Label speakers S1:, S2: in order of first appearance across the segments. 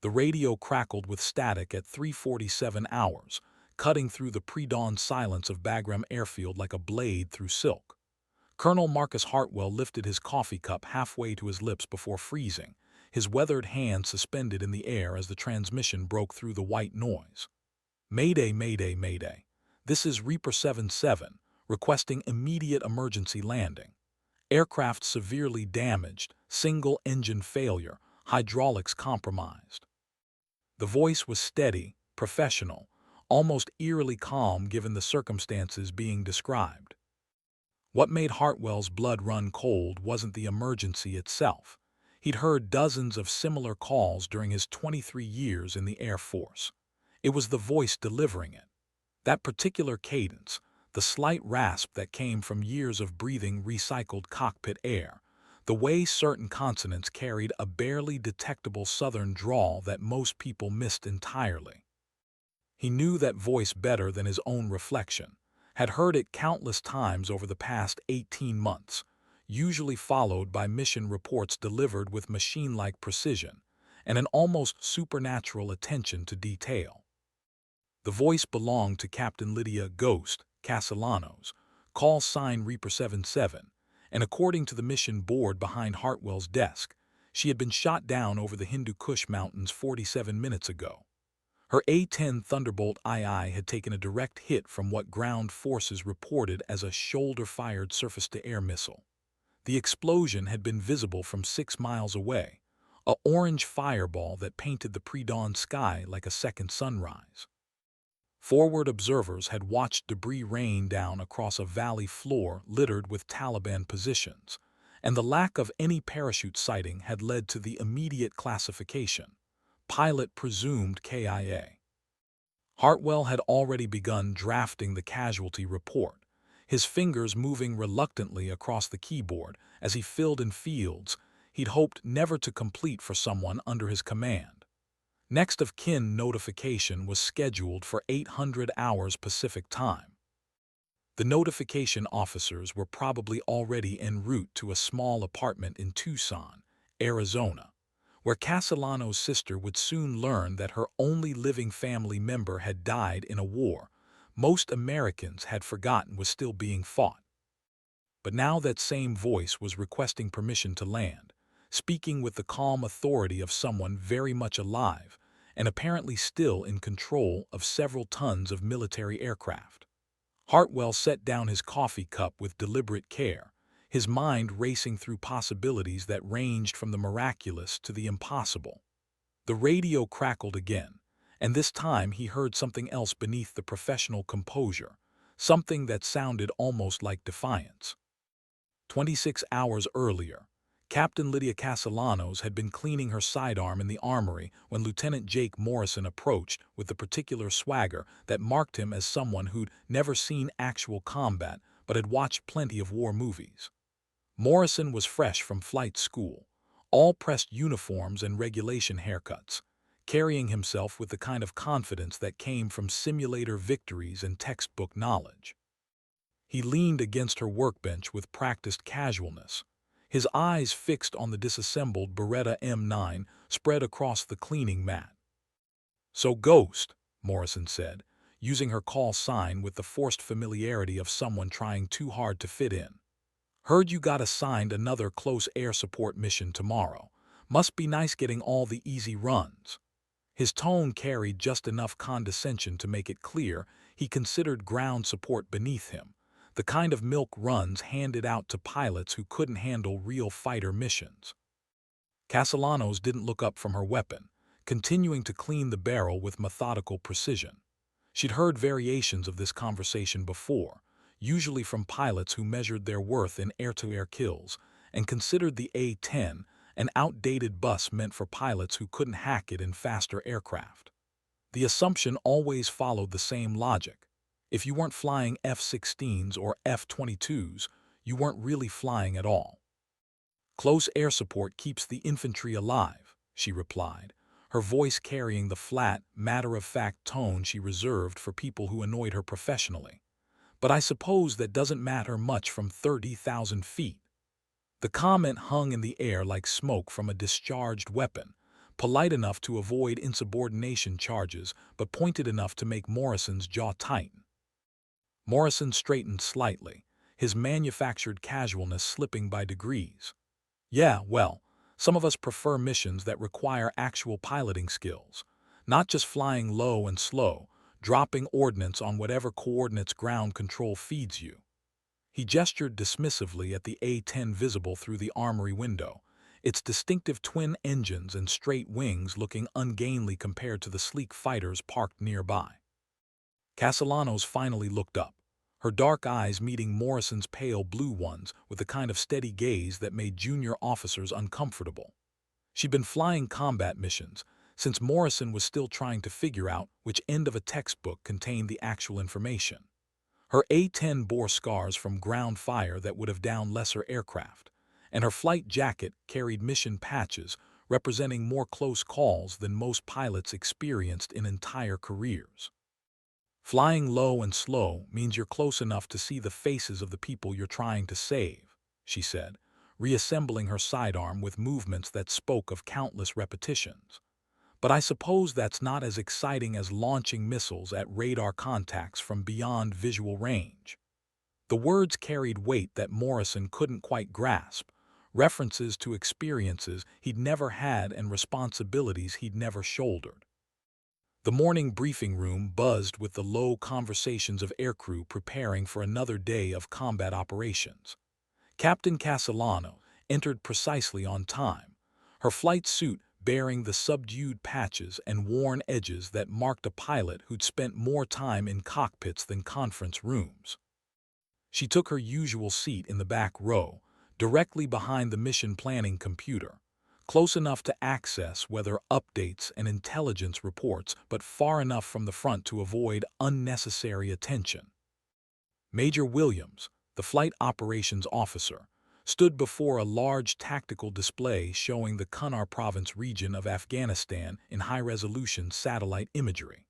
S1: The radio crackled with static at 3:47 hours, cutting through the pre-dawn silence of Bagram Airfield like a blade through silk. Colonel Marcus Hartwell lifted his coffee cup halfway to his lips before freezing, his weathered hand suspended in the air as the transmission broke through the white noise. Mayday, mayday, mayday. This is Reaper 77, requesting immediate emergency landing. Aircraft severely damaged, single engine failure, hydraulics compromised. The voice was steady, professional, almost eerily calm given the circumstances being described. What made Hartwell's blood run cold wasn't the emergency itself. He'd heard dozens of similar calls during his 23 years in the Air Force. It was the voice delivering it. That particular cadence, the slight rasp that came from years of breathing recycled cockpit air, the way certain consonants carried a barely detectable southern drawl that most people missed entirely. He knew that voice better than his own reflection, had heard it countless times over the past 18 months, usually followed by mission reports delivered with machine-like precision and an almost supernatural attention to detail. The voice belonged to Captain Lydia Ghost Castellanos, call sign Reaper 77, and according to the mission board behind Hartwell's desk, she had been shot down over the Hindu Kush Mountains 47 minutes ago. Her A-10 Thunderbolt II had taken a direct hit from what ground forces reported as a shoulder-fired surface-to-air missile. The explosion had been visible from 6 miles away, a orange fireball that painted the pre-dawn sky like a second sunrise. Forward observers had watched debris rain down across a valley floor littered with Taliban positions, and the lack of any parachute sighting had led to the immediate classification: pilot presumed KIA. Hartwell had already begun drafting the casualty report, his fingers moving reluctantly across the keyboard as he filled in fields he'd hoped never to complete for someone under his command. Next of kin notification was scheduled for 800 hours Pacific time. The notification officers were probably already en route to a small apartment in Tucson, Arizona, where Castellano's sister would soon learn that her only living family member had died in a war most Americans had forgotten was still being fought. But now that same voice was requesting permission to land, speaking with the calm authority of someone very much alive and apparently still in control of several tons of military aircraft. Hartwell set down his coffee cup with deliberate care, his mind racing through possibilities that ranged from the miraculous to the impossible. The radio crackled again, and this time he heard something else beneath the professional composure, something that sounded almost like defiance. 26 hours earlier, Captain Lydia Castellanos had been cleaning her sidearm in the armory when Lieutenant Jake Morrison approached with the particular swagger that marked him as someone who'd never seen actual combat but had watched plenty of war movies. Morrison was fresh from flight school, all pressed uniforms and regulation haircuts, carrying himself with the kind of confidence that came from simulator victories and textbook knowledge. He leaned against her workbench with practiced casualness, his eyes fixed on the disassembled Beretta M9 spread across the cleaning mat. "So, Ghost," Morrison said, using her call sign with the forced familiarity of someone trying too hard to fit in. "Heard you got assigned another close air support mission tomorrow. Must be nice getting all the easy runs." His tone carried just enough condescension to make it clear he considered ground support beneath him, the kind of milk runs handed out to pilots who couldn't handle real fighter missions. Castellanos didn't look up from her weapon, continuing to clean the barrel with methodical precision. She'd heard variations of this conversation before, usually from pilots who measured their worth in air-to-air kills and considered the A-10 an outdated bus meant for pilots who couldn't hack it in faster aircraft. The assumption always followed the same logic. If you weren't flying F-16s or F-22s, you weren't really flying at all. "Close air support keeps the infantry alive," she replied, her voice carrying the flat, matter-of-fact tone she reserved for people who annoyed her professionally. "But I suppose that doesn't matter much from 30,000 feet." The comment hung in the air like smoke from a discharged weapon, polite enough to avoid insubordination charges, but pointed enough to make Morrison's jaw tighten. Morrison straightened slightly, his manufactured casualness slipping by degrees. Yeah, well, some of us prefer missions that require actual piloting skills, not just flying low and slow, dropping ordnance on whatever coordinates ground control feeds you. He gestured dismissively at the A-10 visible through the armory window, its distinctive twin engines and straight wings looking ungainly compared to the sleek fighters parked nearby. Castellanos finally looked up, her dark eyes meeting Morrison's pale blue ones with the kind of steady gaze that made junior officers uncomfortable. She'd been flying combat missions, since Morrison was still trying to figure out which end of a textbook contained the actual information. Her A-10 bore scars from ground fire that would have downed lesser aircraft, and her flight jacket carried mission patches representing more close calls than most pilots experienced in entire careers. Flying low and slow means you're close enough to see the faces of the people you're trying to save, she said, reassembling her sidearm with movements that spoke of countless repetitions. But I suppose that's not as exciting as launching missiles at radar contacts from beyond visual range. The words carried weight that Morrison couldn't quite grasp, references to experiences he'd never had and responsibilities he'd never shouldered. The morning briefing room buzzed with the low conversations of aircrew preparing for another day of combat operations. Captain Castellano entered precisely on time, her flight suit bearing the subdued patches and worn edges that marked a pilot who'd spent more time in cockpits than conference rooms. She took her usual seat in the back row, directly behind the mission planning computer, close enough to access weather updates and intelligence reports, but far enough from the front to avoid unnecessary attention. Major Williams, the flight operations officer, stood before a large tactical display showing the Kunar province region of Afghanistan in high-resolution satellite imagery.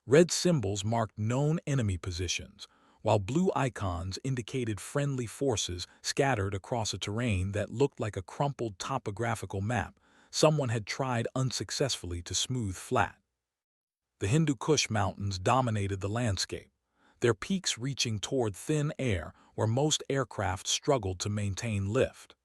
S1: Red symbols marked known enemy positions, while blue icons indicated friendly forces scattered across a terrain that looked like a crumpled topographical map someone had tried unsuccessfully to smooth flat. The Hindu Kush Mountains dominated the landscape, their peaks reaching toward thin air where most aircraft struggled to maintain lift.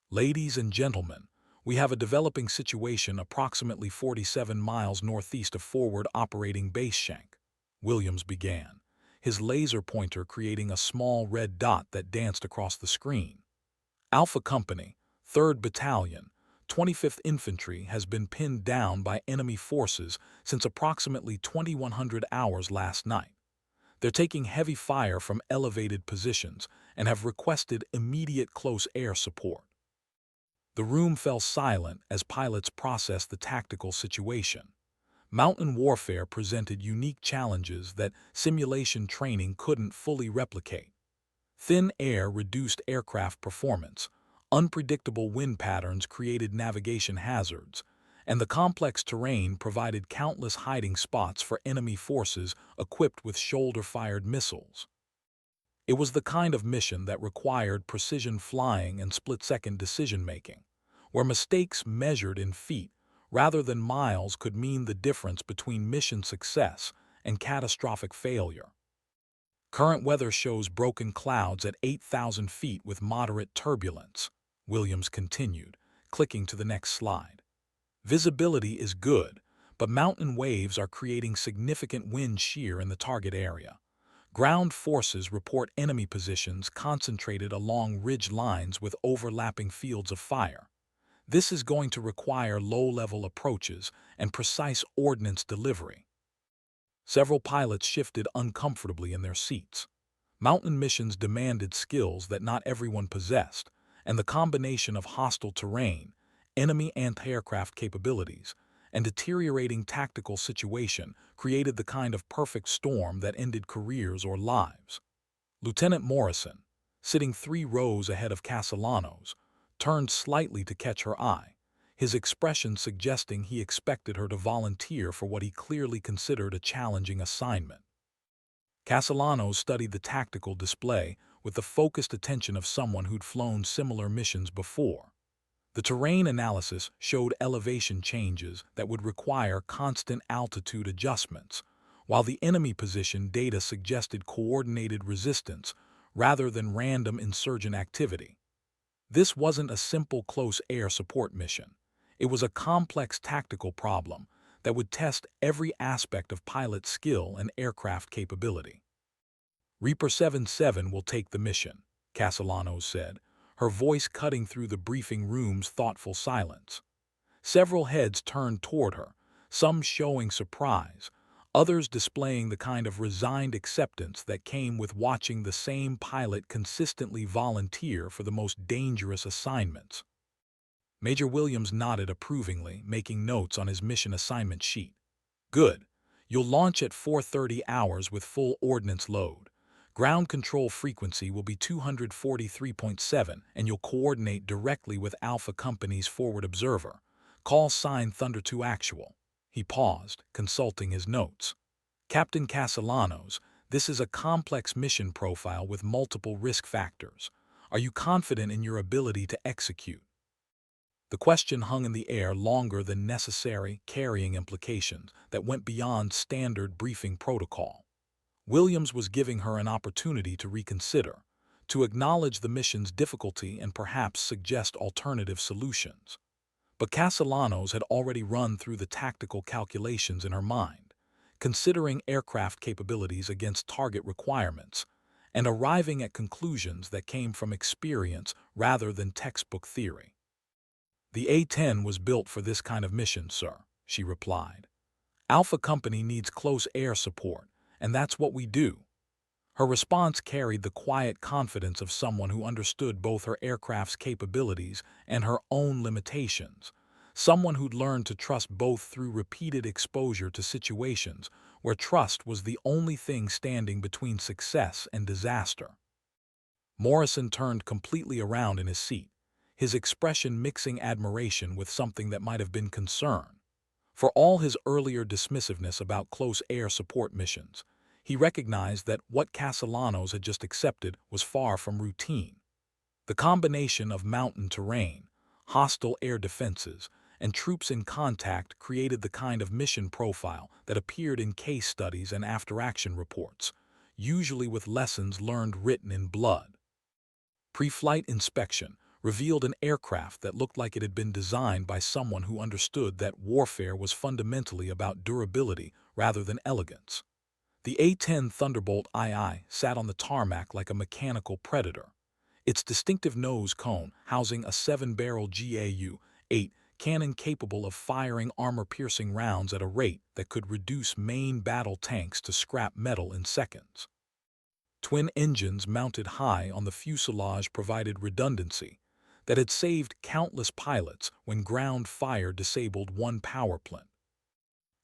S1: Ladies and gentlemen, we have a developing situation approximately 47 miles northeast of forward operating base Shank, Williams began, his laser pointer creating a small red dot that danced across the screen. Alpha Company, 3rd Battalion, 25th Infantry has been pinned down by enemy forces since approximately 2100 hours last night. They're taking heavy fire from elevated positions and have requested immediate close air support. The room fell silent as pilots processed the tactical situation. Mountain warfare presented unique challenges that simulation training couldn't fully replicate. Thin air reduced aircraft performance, unpredictable wind patterns created navigation hazards, and the complex terrain provided countless hiding spots for enemy forces equipped with shoulder-fired missiles. It was the kind of mission that required precision flying and split-second decision-making, where mistakes measured in feet rather than miles could mean the difference between mission success and catastrophic failure. Current weather shows broken clouds at 8,000 feet with moderate turbulence, Williams continued, clicking to the next slide. Visibility is good, but mountain waves are creating significant wind shear in the target area. Ground forces report enemy positions concentrated along ridge lines with overlapping fields of fire. This is going to require low-level approaches and precise ordnance delivery. Several pilots shifted uncomfortably in their seats. Mountain missions demanded skills that not everyone possessed, and the combination of hostile terrain, enemy anti-aircraft capabilities, and deteriorating tactical situation created the kind of perfect storm that ended careers or lives. Lieutenant Morrison, sitting 3 rows ahead of Castellanos, turned slightly to catch her eye, his expression suggesting he expected her to volunteer for what he clearly considered a challenging assignment. Castellanos studied the tactical display with the focused attention of someone who'd flown similar missions before. The terrain analysis showed elevation changes that would require constant altitude adjustments, while the enemy position data suggested coordinated resistance rather than random insurgent activity. This wasn't a simple close air support mission. It was a complex tactical problem that would test every aspect of pilot skill and aircraft capability. Reaper 77 will take the mission, Castellanos said, her voice cutting through the briefing room's thoughtful silence. Several heads turned toward her, some showing surprise, others displaying the kind of resigned acceptance that came with watching the same pilot consistently volunteer for the most dangerous assignments. Major Williams nodded approvingly, making notes on his mission assignment sheet. Good. You'll launch at 4:30 hours with full ordnance load. Ground control frequency will be 243.7, and you'll coordinate directly with Alpha Company's forward observer. Call sign Thunder 2 Actual. He paused, consulting his notes. Captain Castellanos, this is a complex mission profile with multiple risk factors. Are you confident in your ability to execute? The question hung in the air longer than necessary, carrying implications that went beyond standard briefing protocol. Williams was giving her an opportunity to reconsider, to acknowledge the mission's difficulty and perhaps suggest alternative solutions. But Castellanos had already run through the tactical calculations in her mind, considering aircraft capabilities against target requirements, and arriving at conclusions that came from experience rather than textbook theory. The A-10 was built for this kind of mission, sir, she replied. Alpha Company needs close air support, and that's what we do. Her response carried the quiet confidence of someone who understood both her aircraft's capabilities and her own limitations, someone who'd learned to trust both through repeated exposure to situations where trust was the only thing standing between success and disaster. Morrison turned completely around in his seat, his expression mixing admiration with something that might have been concern. For all his earlier dismissiveness about close air support missions, he recognized that what Castellanos had just accepted was far from routine. The combination of mountain terrain, hostile air defenses, and troops in contact created the kind of mission profile that appeared in case studies and after-action reports, usually with lessons learned written in blood. Pre-flight inspection revealed an aircraft that looked like it had been designed by someone who understood that warfare was fundamentally about durability rather than elegance. The A-10 Thunderbolt II sat on the tarmac like a mechanical predator, its distinctive nose cone housing a 7-barrel GAU-8 cannon capable of firing armor-piercing rounds at a rate that could reduce main battle tanks to scrap metal in seconds. Twin engines mounted high on the fuselage provided redundancy that had saved countless pilots when ground fire disabled one power plant.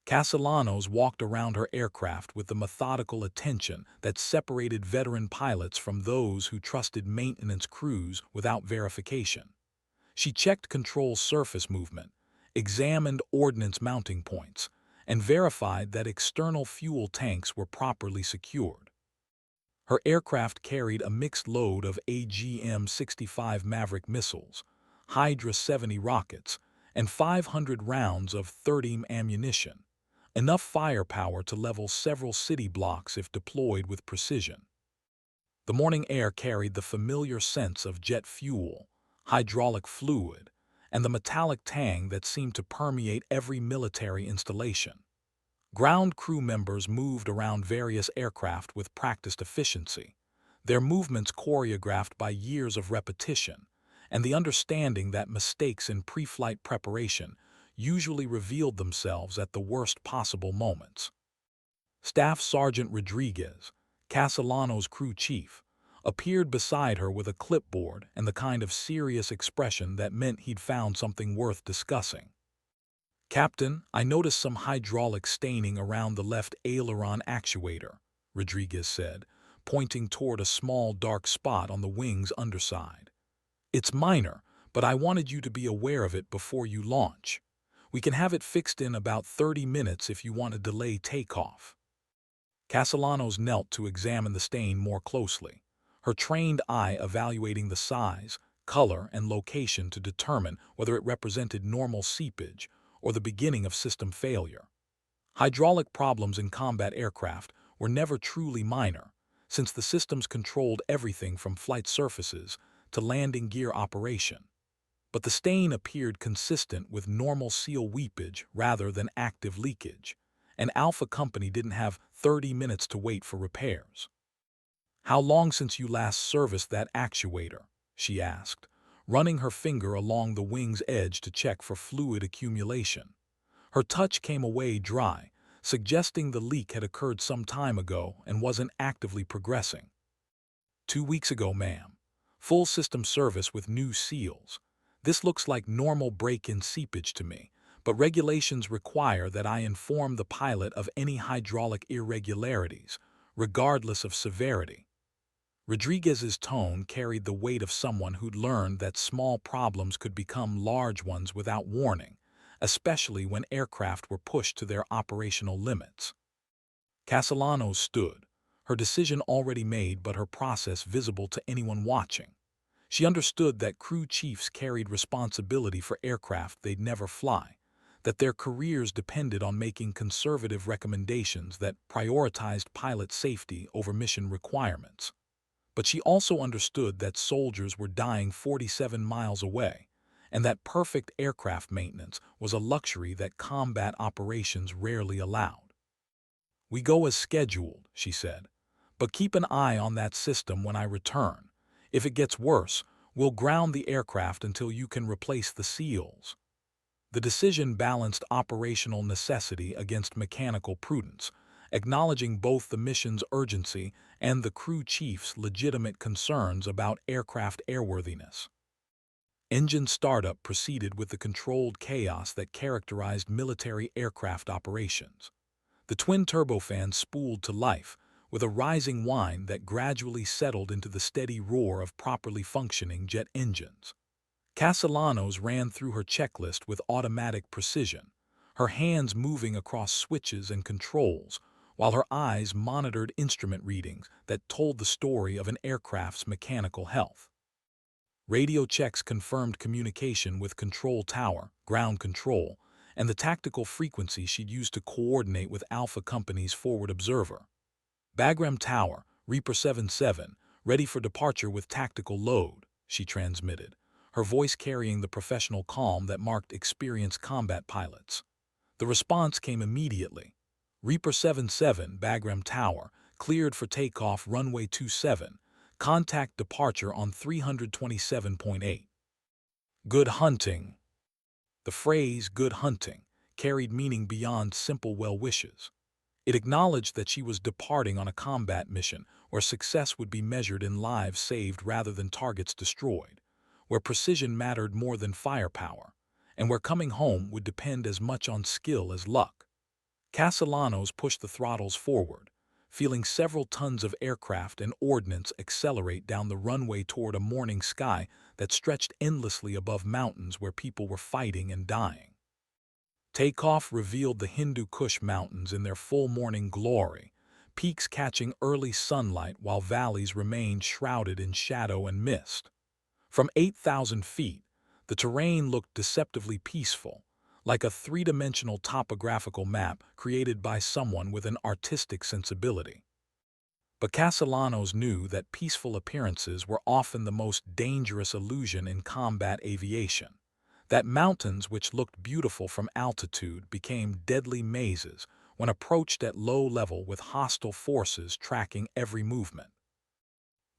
S1: Castellanos walked around her aircraft with the methodical attention that separated veteran pilots from those who trusted maintenance crews without verification. She checked control surface movement, examined ordnance mounting points, and verified that external fuel tanks were properly secured. Her aircraft carried a mixed load of AGM-65 Maverick missiles, Hydra 70 rockets, and 500 rounds of 30 ammunition, enough firepower to level several city blocks if deployed with precision. The morning air carried the familiar scents of jet fuel, hydraulic fluid, and the metallic tang that seemed to permeate every military installation. Ground crew members moved around various aircraft with practiced efficiency, their movements choreographed by years of repetition, and the understanding that mistakes in pre-flight preparation usually revealed themselves at the worst possible moments. Staff Sergeant Rodriguez, Castellanos' crew chief, appeared beside her with a clipboard and the kind of serious expression that meant he'd found something worth discussing. Captain, I noticed some hydraulic staining around the left aileron actuator, Rodriguez said, pointing toward a small dark spot on the wing's underside. It's minor, but I wanted you to be aware of it before you launch. We can have it fixed in about 30 minutes if you want to delay takeoff. Castellanos knelt to examine the stain more closely, her trained eye evaluating the size, color, and location to determine whether it represented normal seepage or the beginning of system failure. Hydraulic problems in combat aircraft were never truly minor, since the systems controlled everything from flight surfaces to landing gear operation. But the stain appeared consistent with normal seal weepage rather than active leakage, and Alpha Company didn't have 30 minutes to wait for repairs. "How long since you last serviced that actuator?" she asked, running her finger along the wing's edge to check for fluid accumulation. Her touch came away dry, suggesting the leak had occurred some time ago and wasn't actively progressing. "2 weeks ago, ma'am. Full system service with new seals. This looks like normal break-in seepage to me, but regulations require that I inform the pilot of any hydraulic irregularities, regardless of severity." Rodriguez's tone carried the weight of someone who'd learned that small problems could become large ones without warning, especially when aircraft were pushed to their operational limits. Castellano stood, her decision already made but her process visible to anyone watching. She understood that crew chiefs carried responsibility for aircraft they'd never fly, that their careers depended on making conservative recommendations that prioritized pilot safety over mission requirements. But she also understood that soldiers were dying 47 miles away, and that perfect aircraft maintenance was a luxury that combat operations rarely allowed. "We go as scheduled," she said, "but keep an eye on that system when I return. If it gets worse, we'll ground the aircraft until you can replace the seals." The decision balanced operational necessity against mechanical prudence, acknowledging both the mission's urgency and the crew chief's legitimate concerns about aircraft airworthiness. Engine startup proceeded with the controlled chaos that characterized military aircraft operations. The twin turbofans spooled to life, with a rising whine that gradually settled into the steady roar of properly functioning jet engines. Castellanos ran through her checklist with automatic precision, her hands moving across switches and controls, while her eyes monitored instrument readings that told the story of an aircraft's mechanical health. Radio checks confirmed communication with Control Tower, ground control, and the tactical frequency she'd used to coordinate with Alpha Company's forward observer. "Bagram Tower, Reaper 77, ready for departure with tactical load," she transmitted, her voice carrying the professional calm that marked experienced combat pilots. The response came immediately. "Reaper 77, Bagram Tower, cleared for takeoff runway 27, contact departure on 327.8. "Good hunting." The phrase "good hunting" carried meaning beyond simple well wishes. It acknowledged that she was departing on a combat mission where success would be measured in lives saved rather than targets destroyed, where precision mattered more than firepower, and where coming home would depend as much on skill as luck. Castellanos pushed the throttles forward, feeling several tons of aircraft and ordnance accelerate down the runway toward a morning sky that stretched endlessly above mountains where people were fighting and dying. Takeoff revealed the Hindu Kush Mountains in their full morning glory, peaks catching early sunlight while valleys remained shrouded in shadow and mist. From 8,000 feet, the terrain looked deceptively peaceful, like a three-dimensional topographical map created by someone with an artistic sensibility. But Castellanos knew that peaceful appearances were often the most dangerous illusion in combat aviation, that mountains which looked beautiful from altitude became deadly mazes when approached at low level with hostile forces tracking every movement.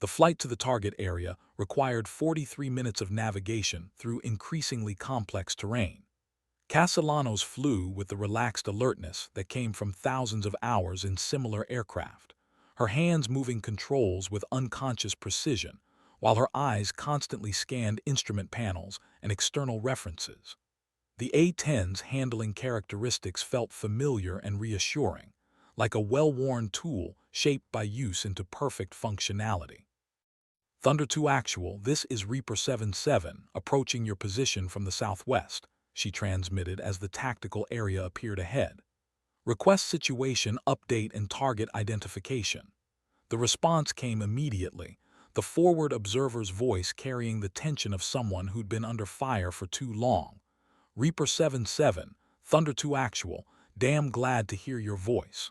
S1: The flight to the target area required 43 minutes of navigation through increasingly complex terrain. Castellanos flew with the relaxed alertness that came from thousands of hours in similar aircraft, her hands moving controls with unconscious precision, while her eyes constantly scanned instrument panels and external references. The A-10's handling characteristics felt familiar and reassuring, like a well-worn tool shaped by use into perfect functionality. "Thunder 2 Actual, this is Reaper 77, approaching your position from the southwest," she transmitted as the tactical area appeared ahead. "Request situation update and target identification." The response came immediately, the forward observer's voice carrying the tension of someone who'd been under fire for too long. Reaper 77, Thunder 2 Actual, damn glad to hear your voice.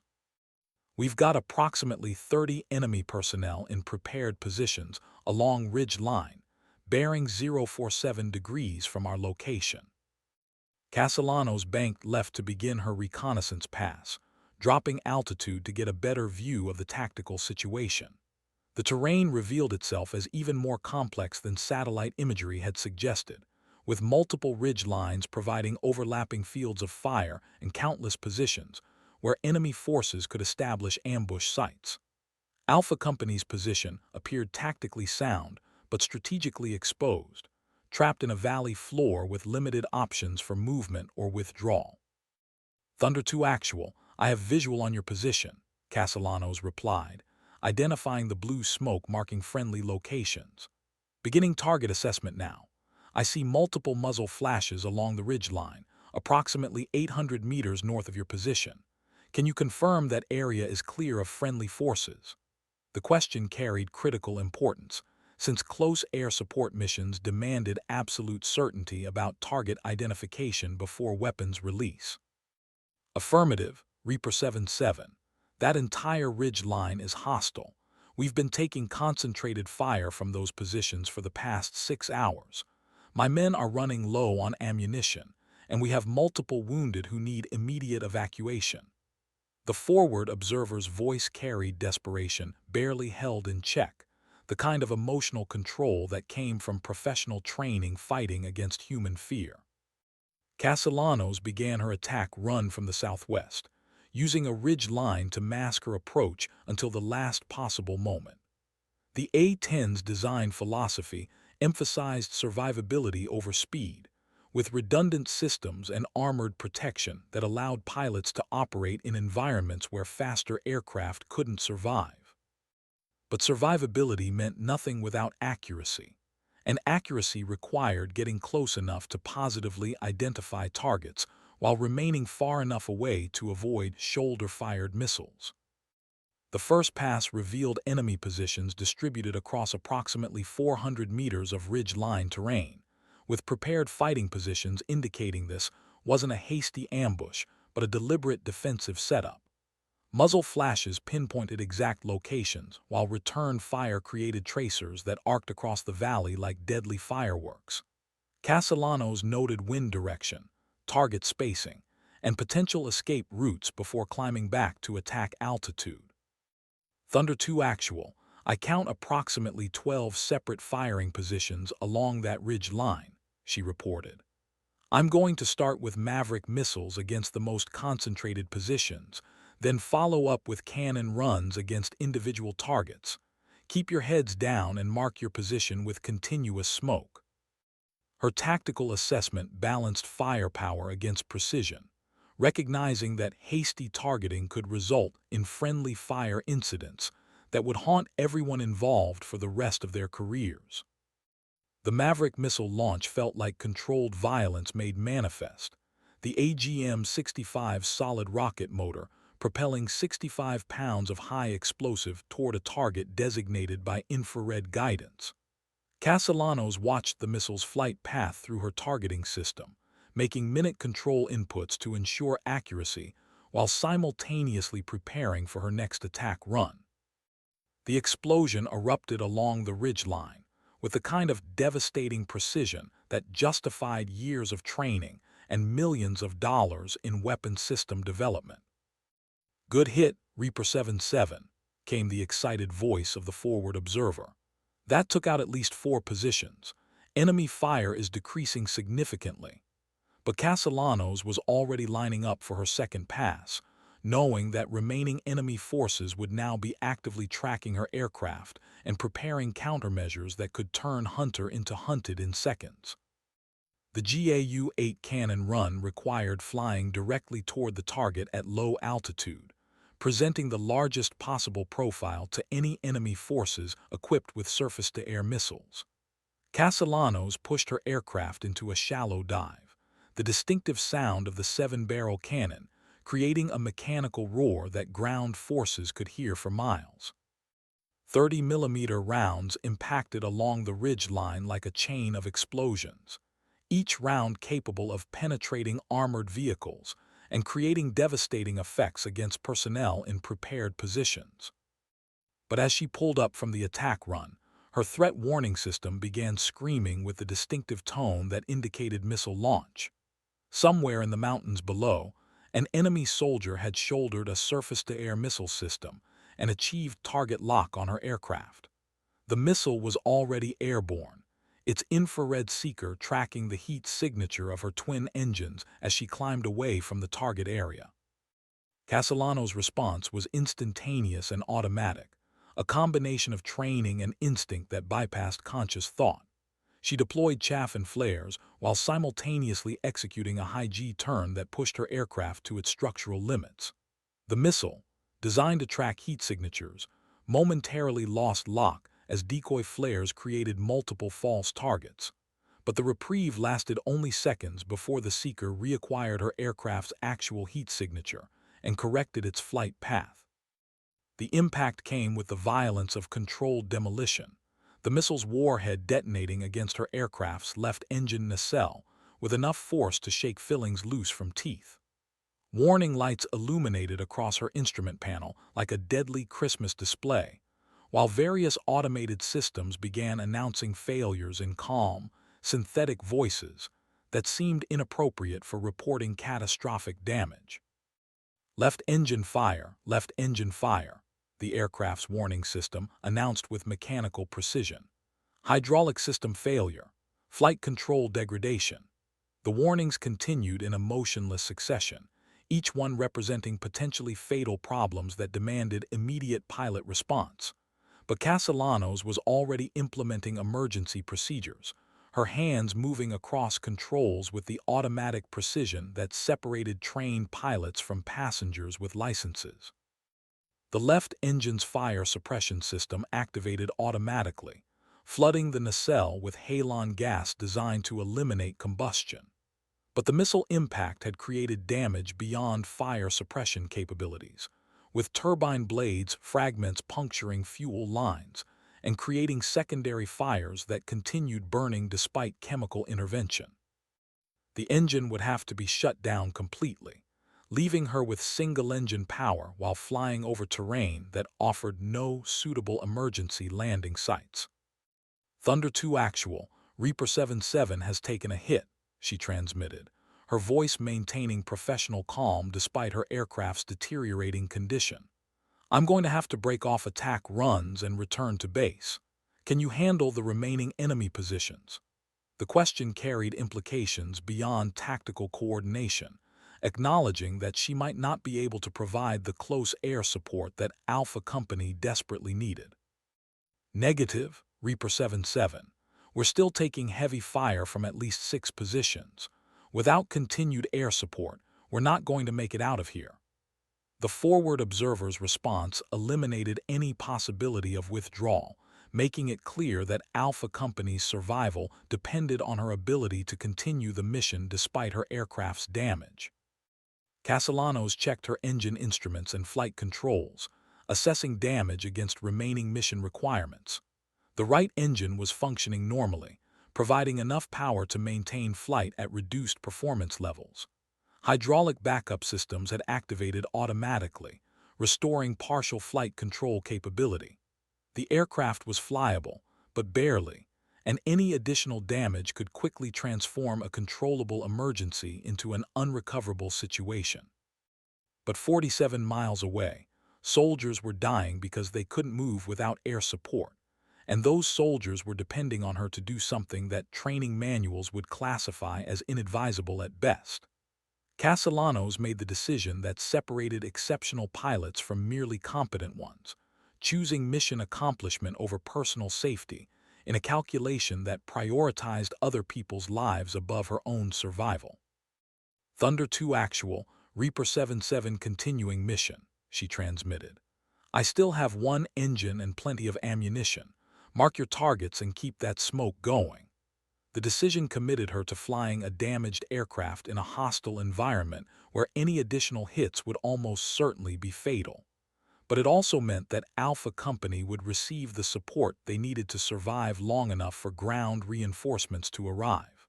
S1: We've got approximately 30 enemy personnel in prepared positions along ridge line, bearing 047 degrees from our location. Castellanos banked left to begin her reconnaissance pass, dropping altitude to get a better view of the tactical situation. The terrain revealed itself as even more complex than satellite imagery had suggested, with multiple ridge lines providing overlapping fields of fire and countless positions where enemy forces could establish ambush sites. Alpha Company's position appeared tactically sound but strategically exposed, trapped in a valley floor with limited options for movement or withdrawal. Thunder 2 Actual, I have visual on your position, Castellanos replied, identifying the blue smoke marking friendly locations. Beginning target assessment now. I see multiple muzzle flashes along the ridgeline, approximately 800 meters north of your position. Can you confirm that area is clear of friendly forces? The question carried critical importance, since close air support missions demanded absolute certainty about target identification before weapons release. Affirmative, Reaper 77. That entire ridge line is hostile. We've been taking concentrated fire from those positions for the past 6 hours. My men are running low on ammunition, and we have multiple wounded who need immediate evacuation. The forward observer's voice carried desperation, barely held in check, the kind of emotional control that came from professional training fighting against human fear. Castellanos began her attack run from the southwest, using a ridge line to mask her approach until the last possible moment. The A-10's design philosophy emphasized survivability over speed, with redundant systems and armored protection that allowed pilots to operate in environments where faster aircraft couldn't survive. But survivability meant nothing without accuracy, and accuracy required getting close enough to positively identify targets while remaining far enough away to avoid shoulder-fired missiles. The first pass revealed enemy positions distributed across approximately 400 meters of ridge-line terrain, with prepared fighting positions indicating this wasn't a hasty ambush, but a deliberate defensive setup. Muzzle flashes pinpointed exact locations, while return fire created tracers that arced across the valley like deadly fireworks. Castellanos noted wind direction, target spacing, and potential escape routes before climbing back to attack altitude. Thunder 2 Actual, I count approximately 12 separate firing positions along that ridge line, she reported. I'm going to start with Maverick missiles against the most concentrated positions, then follow up with cannon runs against individual targets. Keep your heads down and mark your position with continuous smoke. Her tactical assessment balanced firepower against precision, recognizing that hasty targeting could result in friendly fire incidents that would haunt everyone involved for the rest of their careers. The Maverick missile launch felt like controlled violence made manifest, the AGM-65 solid rocket motor propelling 65 pounds of high explosive toward a target designated by infrared guidance. Castellanos watched the missile's flight path through her targeting system, making minute control inputs to ensure accuracy while simultaneously preparing for her next attack run. The explosion erupted along the ridgeline, with the kind of devastating precision that justified years of training and millions of dollars in weapon system development. Good hit, Reaper 77, came the excited voice of the forward observer. That took out at least 4 positions. Enemy fire is decreasing significantly. But Castellanos was already lining up for her second pass, knowing that remaining enemy forces would now be actively tracking her aircraft and preparing countermeasures that could turn hunter into hunted in seconds. The GAU-8 cannon run required flying directly toward the target at low altitude, presenting the largest possible profile to any enemy forces equipped with surface-to-air missiles. Castellanos pushed her aircraft into a shallow dive, the distinctive sound of the 7-barrel cannon creating a mechanical roar that ground forces could hear for miles. 30mm rounds impacted along the ridge line like a chain of explosions, each round capable of penetrating armored vehicles and creating devastating effects against personnel in prepared positions. But as she pulled up from the attack run, her threat warning system began screaming with the distinctive tone that indicated missile launch. Somewhere in the mountains below, an enemy soldier had shouldered a surface-to-air missile system and achieved target lock on her aircraft. The missile was already airborne, its infrared seeker tracking the heat signature of her twin engines as she climbed away from the target area. Castellano's response was instantaneous and automatic, a combination of training and instinct that bypassed conscious thought. She deployed chaff and flares while simultaneously executing a high-G turn that pushed her aircraft to its structural limits. The missile, designed to track heat signatures, momentarily lost lock as decoy flares created multiple false targets. But the reprieve lasted only seconds before the seeker reacquired her aircraft's actual heat signature and corrected its flight path. The impact came with the violence of controlled demolition, the missile's warhead detonating against her aircraft's left engine nacelle with enough force to shake fillings loose from teeth. Warning lights illuminated across her instrument panel like a deadly Christmas display, while various automated systems began announcing failures in calm, synthetic voices that seemed inappropriate for reporting catastrophic damage. Left engine fire, the aircraft's warning system announced with mechanical precision. Hydraulic system failure, flight control degradation. The warnings continued in a motionless succession, each one representing potentially fatal problems that demanded immediate pilot response. But Castellanos was already implementing emergency procedures, her hands moving across controls with the automatic precision that separated trained pilots from passengers with licenses. The left engine's fire suppression system activated automatically, flooding the nacelle with halon gas designed to eliminate combustion. But the missile impact had created damage beyond fire suppression capabilities, with turbine blades fragments puncturing fuel lines and creating secondary fires that continued burning despite chemical intervention. The engine would have to be shut down completely, leaving her with single-engine power while flying over terrain that offered no suitable emergency landing sites. "Thunder 2 Actual, Reaper 77 has taken a hit," she transmitted, her voice maintaining professional calm despite her aircraft's deteriorating condition. "I'm going to have to break off attack runs and return to base. Can you handle the remaining enemy positions?" The question carried implications beyond tactical coordination, acknowledging that she might not be able to provide the close air support that Alpha Company desperately needed. "Negative, Reaper 77. We're still taking heavy fire from at least 6 positions. Without continued air support, we're not going to make it out of here." The forward observer's response eliminated any possibility of withdrawal, making it clear that Alpha Company's survival depended on her ability to continue the mission despite her aircraft's damage. Castellanos checked her engine instruments and flight controls, assessing damage against remaining mission requirements. The right engine was functioning normally, providing enough power to maintain flight at reduced performance levels. Hydraulic backup systems had activated automatically, restoring partial flight control capability. The aircraft was flyable, but barely, and any additional damage could quickly transform a controllable emergency into an unrecoverable situation. But 47 miles away, soldiers were dying because they couldn't move without air support, and those soldiers were depending on her to do something that training manuals would classify as inadvisable at best. Castellanos made the decision that separated exceptional pilots from merely competent ones, choosing mission accomplishment over personal safety in a calculation that prioritized other people's lives above her own survival. "Thunder 2 Actual, Reaper 77 continuing mission," she transmitted. "I still have 1 engine and plenty of ammunition. Mark your targets and keep that smoke going." The decision committed her to flying a damaged aircraft in a hostile environment where any additional hits would almost certainly be fatal. but it also meant that Alpha Company would receive the support they needed to survive long enough for ground reinforcements to arrive.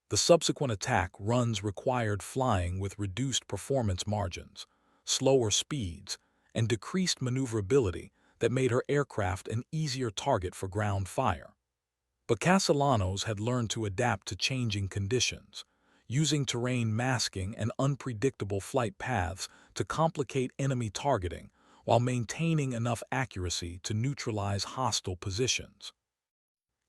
S1: The subsequent attack runs required flying with reduced performance margins, slower speeds, and decreased maneuverability that made her aircraft an easier target for ground fire. But Castellanos had learned to adapt to changing conditions, using terrain masking and unpredictable flight paths to complicate enemy targeting while maintaining enough accuracy to neutralize hostile positions.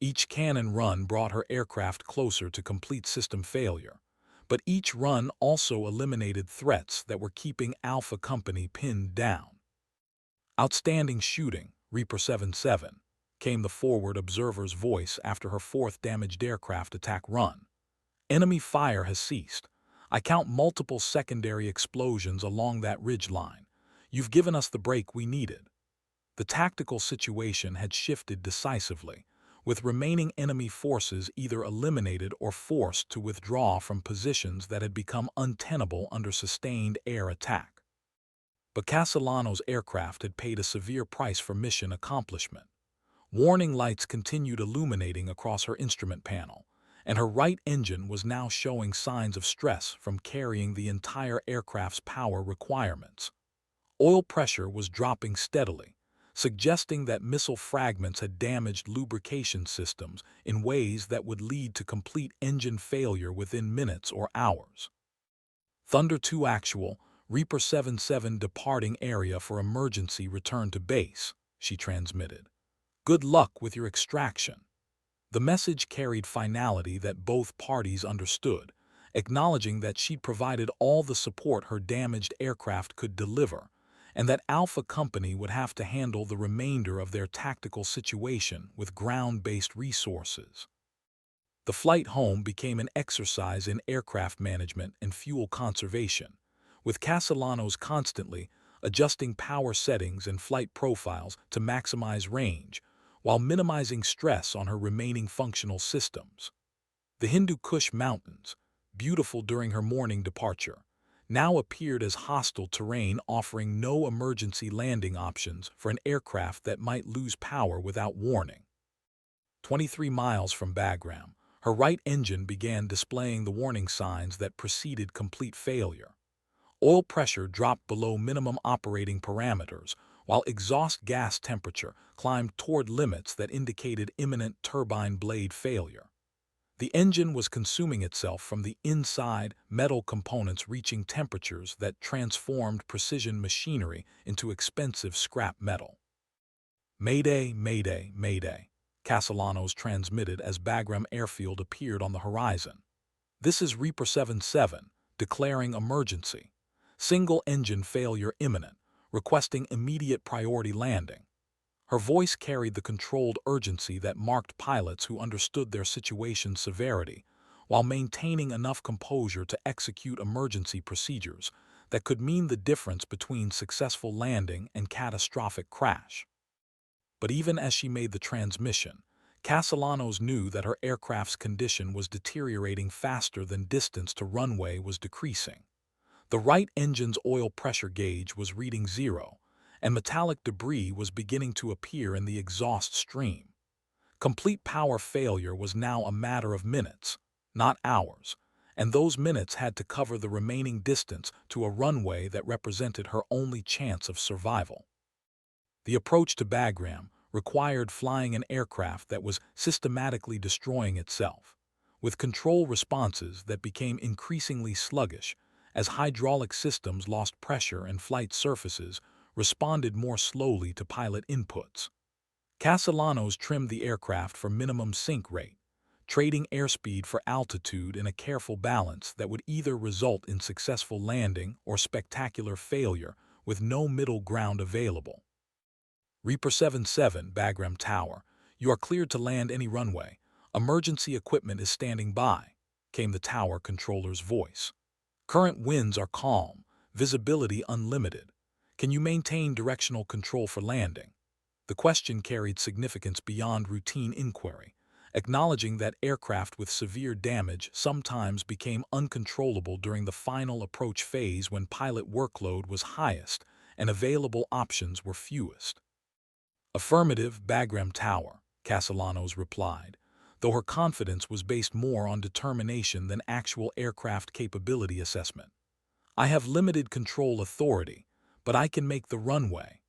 S1: Each cannon run brought her aircraft closer to complete system failure, but each run also eliminated threats that were keeping Alpha Company pinned down. "Outstanding shooting, Reaper 77," came the forward observer's voice after her fourth damaged aircraft attack run. "Enemy fire has ceased. I count multiple secondary explosions along that ridge line. You've given us the break we needed." The tactical situation had shifted decisively, with remaining enemy forces either eliminated or forced to withdraw from positions that had become untenable under sustained air attack. But Castellanos' aircraft had paid a severe price for mission accomplishment. Warning lights continued illuminating across her instrument panel, and her right engine was now showing signs of stress from carrying the entire aircraft's power requirements. Oil pressure was dropping steadily, suggesting that missile fragments had damaged lubrication systems in ways that would lead to complete engine failure within minutes or hours. "Thunder 2 actual, Reaper 77 departing area for emergency return to base," she transmitted. "Good luck with your extraction." The message carried finality that both parties understood, acknowledging that she'd provided all the support her damaged aircraft could deliver, and that Alpha Company would have to handle the remainder of their tactical situation with ground-based resources. The flight home became an exercise in aircraft management and fuel conservation, with Castellanos constantly adjusting power settings and flight profiles to maximize range, while minimizing stress on her remaining functional systems. The Hindu Kush Mountains, beautiful during her morning departure, now appeared as hostile terrain offering no emergency landing options for an aircraft that might lose power without warning. 23 miles from Bagram, her right engine began displaying the warning signs that preceded complete failure. Oil pressure dropped below minimum operating parameters, while exhaust gas temperature climbed toward limits that indicated imminent turbine blade failure. The engine was consuming itself from the inside, metal components reaching temperatures that transformed precision machinery into expensive scrap metal. "Mayday, mayday, mayday," Castellanos transmitted as Bagram Airfield appeared on the horizon. "This is Reaper 77, declaring emergency. Single engine failure imminent, requesting immediate priority landing." Her voice carried the controlled urgency that marked pilots who understood their situation's severity, while maintaining enough composure to execute emergency procedures that could mean the difference between successful landing and catastrophic crash. But even as she made the transmission, Castellanos knew that her aircraft's condition was deteriorating faster than distance to runway was decreasing. The right engine's oil pressure gauge was reading 0, and metallic debris was beginning to appear in the exhaust stream. Complete power failure was now a matter of minutes, not hours, and those minutes had to cover the remaining distance to a runway that represented her only chance of survival. The approach to Bagram required flying an aircraft that was systematically destroying itself, with control responses that became increasingly sluggish as hydraulic systems lost pressure and flight surfaces responded more slowly to pilot inputs. Castellanos trimmed the aircraft for minimum sink rate, trading airspeed for altitude in a careful balance that would either result in successful landing or spectacular failure with no middle ground available. "Reaper 77, Bagram Tower, you are cleared to land any runway. Emergency equipment is standing by," came the tower controller's voice. "Current winds are calm, visibility unlimited. Can you maintain directional control for landing?" The question carried significance beyond routine inquiry, acknowledging that aircraft with severe damage sometimes became uncontrollable during the final approach phase when pilot workload was highest and available options were fewest. "Affirmative, Bagram Tower," Castellanos replied, though her confidence was based more on determination than actual aircraft capability assessment. "I have limited control authority, but I can make the runway."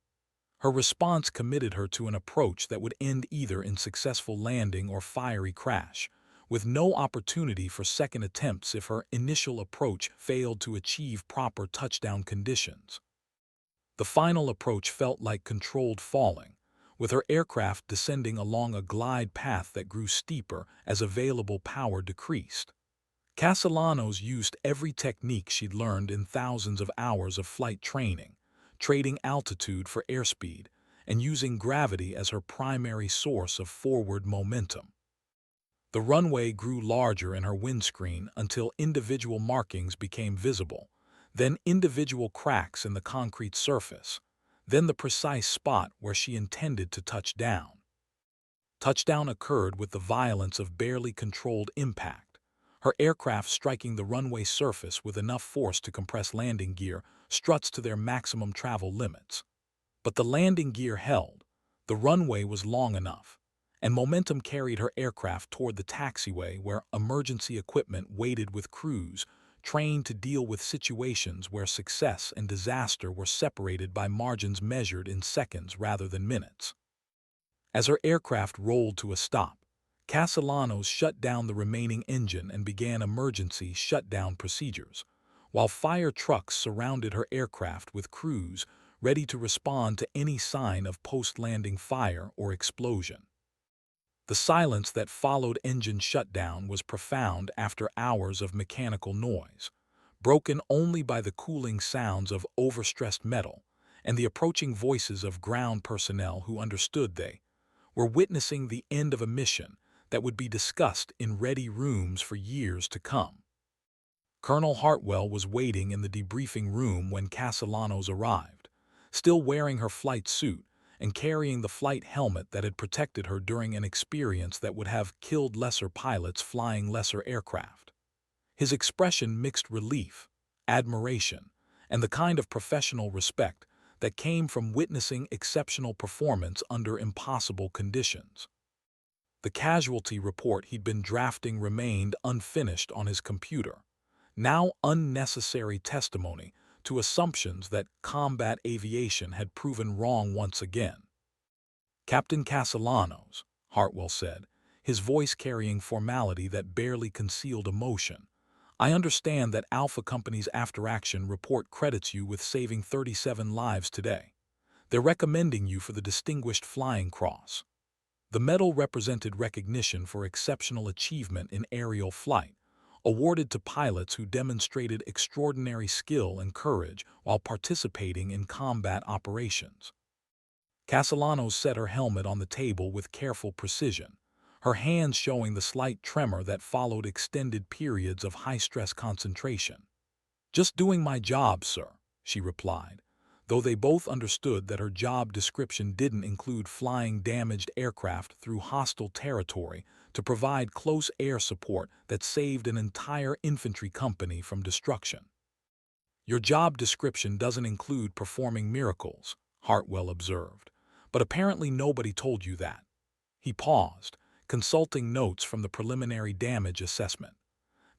S1: Her response committed her to an approach that would end either in successful landing or fiery crash, with no opportunity for second attempts if her initial approach failed to achieve proper touchdown conditions. The final approach felt like controlled falling, with her aircraft descending along a glide path that grew steeper as available power decreased. Castellanos used every technique she'd learned in thousands of hours of flight training, trading altitude for airspeed, and using gravity as her primary source of forward momentum. The runway grew larger in her windscreen until individual markings became visible, then individual cracks in the concrete surface, then the precise spot where she intended to touch down. Touchdown occurred with the violence of barely controlled impact, her aircraft striking the runway surface with enough force to compress landing gear struts to their maximum travel limits. But the landing gear held, the runway was long enough, and momentum carried her aircraft toward the taxiway where emergency equipment waited with crews trained to deal with situations where success and disaster were separated by margins measured in seconds rather than minutes. As her aircraft rolled to a stop, Castellanos shut down the remaining engine and began emergency shutdown procedures, while fire trucks surrounded her aircraft with crews ready to respond to any sign of post-landing fire or explosion. The silence that followed engine shutdown was profound after hours of mechanical noise, broken only by the cooling sounds of overstressed metal and the approaching voices of ground personnel who understood they were witnessing the end of a mission that would be discussed in ready rooms for years to come. Colonel Hartwell was waiting in the debriefing room when Castellanos arrived, still wearing her flight suit and carrying the flight helmet that had protected her during an experience that would have killed lesser pilots flying lesser aircraft. His expression mixed relief, admiration, and the kind of professional respect that came from witnessing exceptional performance under impossible conditions. The casualty report he'd been drafting remained unfinished on his computer, now unnecessary testimony to assumptions that combat aviation had proven wrong once again. "Captain Castellanos," Hartwell said, his voice carrying formality that barely concealed emotion, "I understand that Alpha Company's after-action report credits you with saving 37 lives today. They're recommending you for the Distinguished Flying Cross." The medal represented recognition for exceptional achievement in aerial flight, awarded to pilots who demonstrated extraordinary skill and courage while participating in combat operations. Castellanos set her helmet on the table with careful precision, her hands showing the slight tremor that followed extended periods of high-stress concentration. "Just doing my job, sir," she replied, though they both understood that her job description didn't include flying damaged aircraft through hostile territory to provide close air support that saved an entire infantry company from destruction. "Your job description doesn't include performing miracles," Hartwell observed, "but apparently nobody told you that." He paused, consulting notes from the preliminary damage assessment.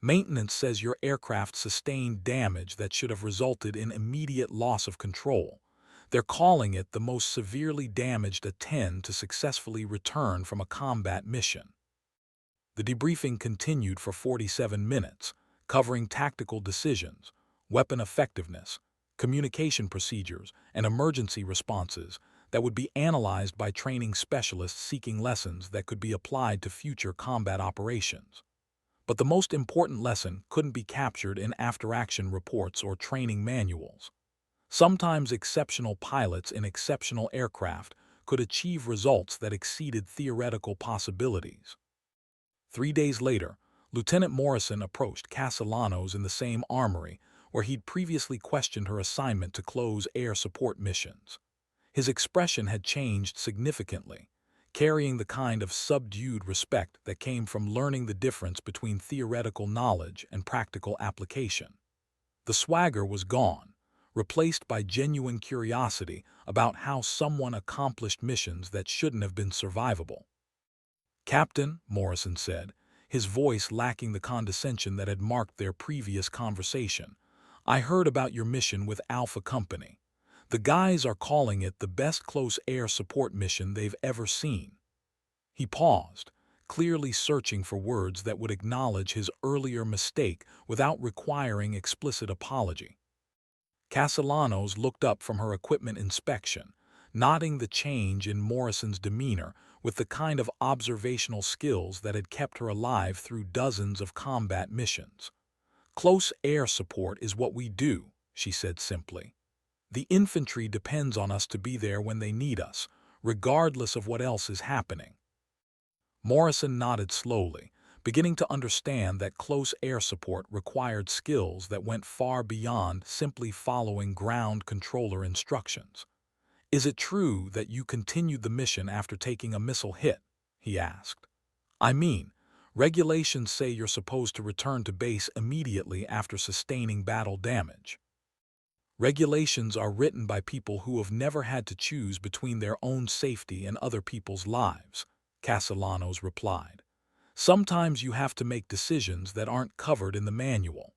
S1: "Maintenance says your aircraft sustained damage that should have resulted in immediate loss of control. They're calling it the most severely damaged A-10 to successfully return from a combat mission." The debriefing continued for 47 minutes, covering tactical decisions, weapon effectiveness, communication procedures, and emergency responses that would be analyzed by training specialists seeking lessons that could be applied to future combat operations. But the most important lesson couldn't be captured in after-action reports or training manuals. Sometimes exceptional pilots in exceptional aircraft could achieve results that exceeded theoretical possibilities. 3 days later, Lieutenant Morrison approached Castellanos in the same armory where he'd previously questioned her assignment to close air support missions. His expression had changed significantly, carrying the kind of subdued respect that came from learning the difference between theoretical knowledge and practical application. The swagger was gone, replaced by genuine curiosity about how someone accomplished missions that shouldn't have been survivable. "Captain," Morrison said, his voice lacking the condescension that had marked their previous conversation, "I heard about your mission with Alpha Company. The guys are calling it the best close air support mission they've ever seen." He paused, clearly searching for words that would acknowledge his earlier mistake without requiring explicit apology. Castellanos looked up from her equipment inspection, noting the change in Morrison's demeanor with the kind of observational skills that had kept her alive through dozens of combat missions. "Close air support is what we do," she said simply. "The infantry depends on us to be there when they need us, regardless of what else is happening." Morrison nodded slowly, beginning to understand that close air support required skills that went far beyond simply following ground controller instructions. "Is it true that you continued the mission after taking a missile hit?" he asked. "I mean, regulations say you're supposed to return to base immediately after sustaining battle damage." "Regulations are written by people who have never had to choose between their own safety and other people's lives," Castellanos replied. "Sometimes you have to make decisions that aren't covered in the manual."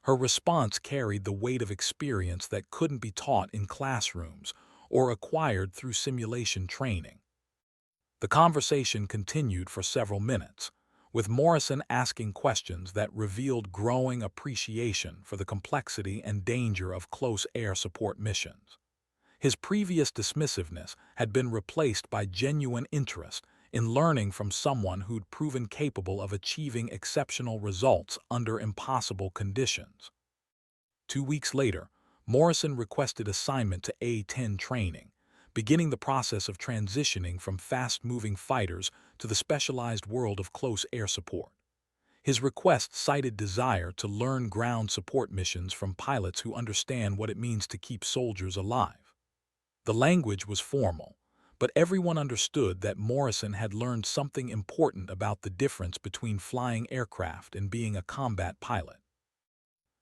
S1: Her response carried the weight of experience that couldn't be taught in classrooms or acquired through simulation training. The conversation continued for several minutes, with Morrison asking questions that revealed growing appreciation for the complexity and danger of close air support missions. His previous dismissiveness had been replaced by genuine interest in learning from someone who'd proven capable of achieving exceptional results under impossible conditions. 2 weeks later, Morrison requested assignment to A-10 training, beginning the process of transitioning from fast-moving fighters to the specialized world of close air support. His request cited desire to learn ground support missions from pilots who understand what it means to keep soldiers alive. The language was formal, but everyone understood that Morrison had learned something important about the difference between flying aircraft and being a combat pilot.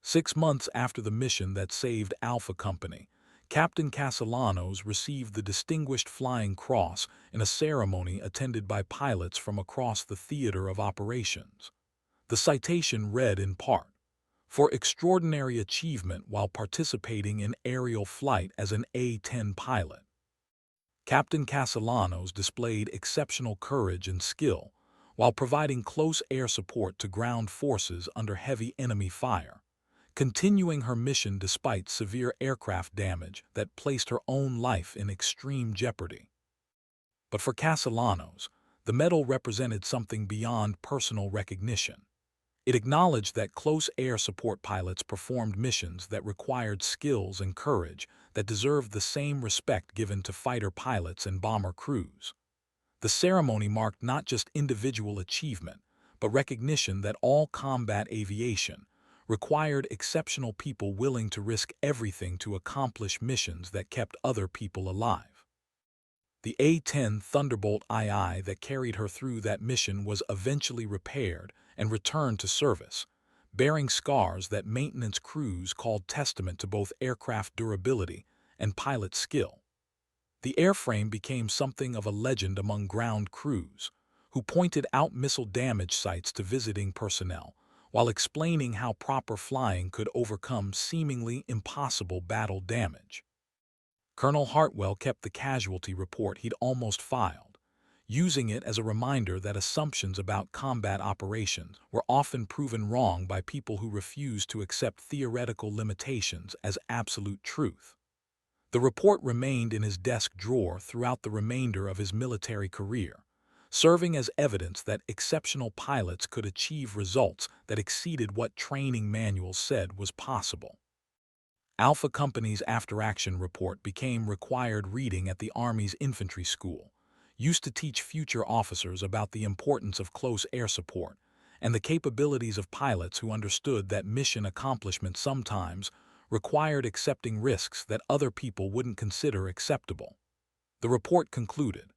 S1: 6 months after the mission that saved Alpha Company, Captain Castellanos received the Distinguished Flying Cross in a ceremony attended by pilots from across the theater of operations. The citation read in part, "For extraordinary achievement while participating in aerial flight as an A-10 pilot." Captain Castellanos displayed exceptional courage and skill while providing close air support to ground forces under heavy enemy fire, continuing her mission despite severe aircraft damage that placed her own life in extreme jeopardy. But for Castellanos, the medal represented something beyond personal recognition. It acknowledged that close air support pilots performed missions that required skills and courage that deserved the same respect given to fighter pilots and bomber crews. The ceremony marked not just individual achievement, but recognition that all combat aviation required exceptional people willing to risk everything to accomplish missions that kept other people alive. The A-10 Thunderbolt II that carried her through that mission was eventually repaired and returned to service, bearing scars that maintenance crews called testament to both aircraft durability and pilot skill. The airframe became something of a legend among ground crews, who pointed out missile damage sites to visiting personnel, while explaining how proper flying could overcome seemingly impossible battle damage. Colonel Hartwell kept the casualty report he'd almost filed, using it as a reminder that assumptions about combat operations were often proven wrong by people who refused to accept theoretical limitations as absolute truth. The report remained in his desk drawer throughout the remainder of his military career, serving as evidence that exceptional pilots could achieve results that exceeded what training manuals said was possible. Alpha Company's after-action report became required reading at the Army's infantry school, used to teach future officers about the importance of close air support and the capabilities of pilots who understood that mission accomplishment sometimes required accepting risks that other people wouldn't consider acceptable. The report concluded,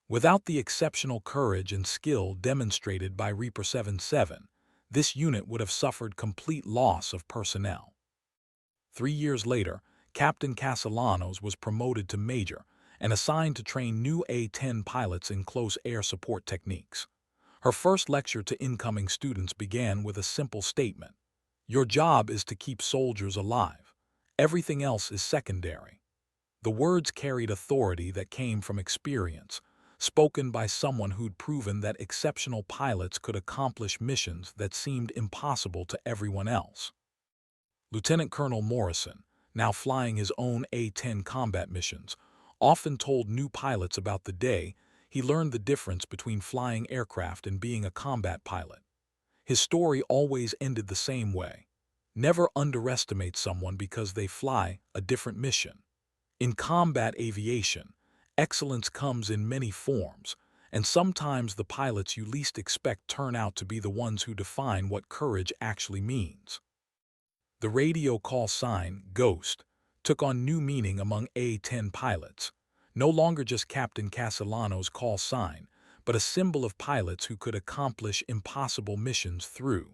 S1: "Without the exceptional courage and skill demonstrated by Reaper 77, this unit would have suffered complete loss of personnel." 3 years later, Captain Castellanos was promoted to major and assigned to train new A-10 pilots in close air support techniques. Her first lecture to incoming students began with a simple statement: "Your job is to keep soldiers alive. Everything else is secondary." The words carried authority that came from experience, spoken by someone who'd proven that exceptional pilots could accomplish missions that seemed impossible to everyone else. Lieutenant Colonel Morrison, now flying his own A-10 combat missions, often told new pilots about the day he learned the difference between flying aircraft and being a combat pilot. His story always ended the same way: never underestimate someone because they fly a different mission. In combat aviation, excellence comes in many forms, and sometimes the pilots you least expect turn out to be the ones who define what courage actually means. The radio call sign, Ghost, took on new meaning among A-10 pilots, no longer just Captain Castellanos' call sign, but a symbol of pilots who could accomplish impossible missions through